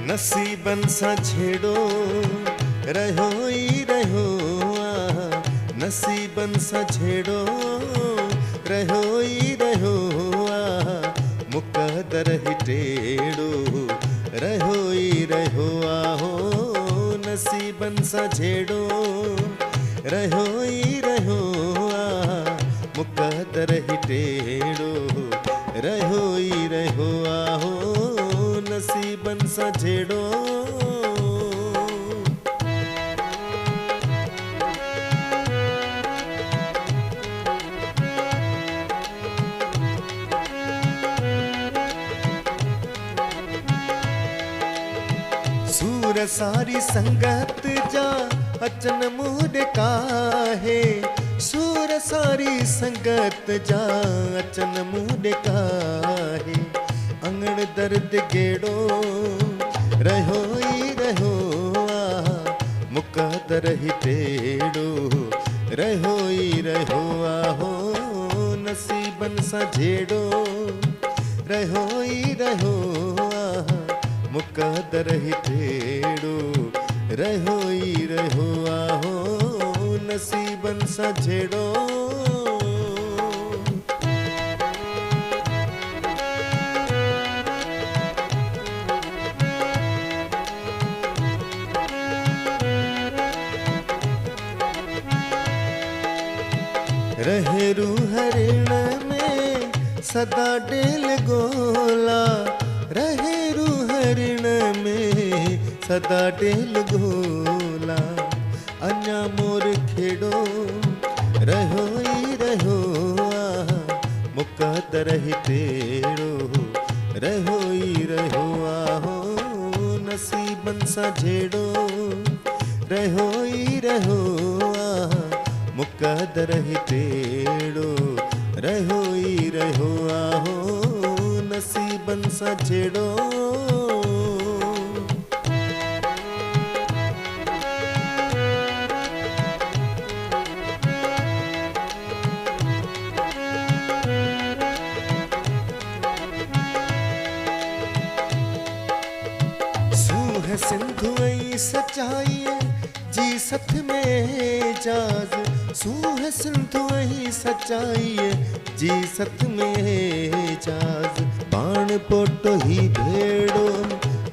नसीबन सा छेड़ो रहो ही रहो नसीबन सा छेड़ो रहो ही रहो मुकदर ही टेढ़ो रहो ही रहो आहो नसीबन सा छेड़ो रहो ही रहो मुकदर ही टेढ़ो रहो ही रहो आहो नसीबन सा छेड़ो। सूर सारी संगत जा अचन मूड काहे सूर सारी संगत जा अचन मूड काहे अंगड़ दर्द गेड़ो रहो ही रहो मुकदर ही टेढ़ो रहो ही रहो आहो नसीबन सा झेड़ो रहो ही रहो मुकदर ही टेढ़ो रहो ही रहो आहो नसीबन सा झेड़ो। रहे रू हरिण में सदा डेल गोला रहे रू हरिण में सदा डेल गोला अन्या मोर खेड़ो रहो ही रहो मुकदर ही टेढ़ो रहो ही रहो आहो नसीबन सा झेड़ो रहो ही रहो मुकदर ही टेढ़ो रहो ही रहो आहो नसीबन सा झेड़ो। सूह सिंधु ऐ सच्चाई जी सथ में जाज सूह सिंधु ही सच्चाई जी सत में जाज बाण पोटो ही भेड़ो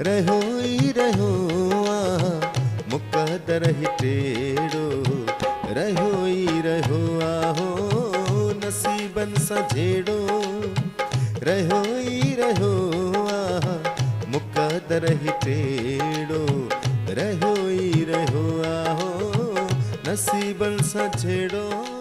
रहो ही रहो मुकदर ही टेढ़ो रहो ही रहो आहो नसीबन सा झेड़ो रहो ही रहो मुकदर ही टेढ़ो रहो ही रहो आहो नसीबन सा झेड़ो।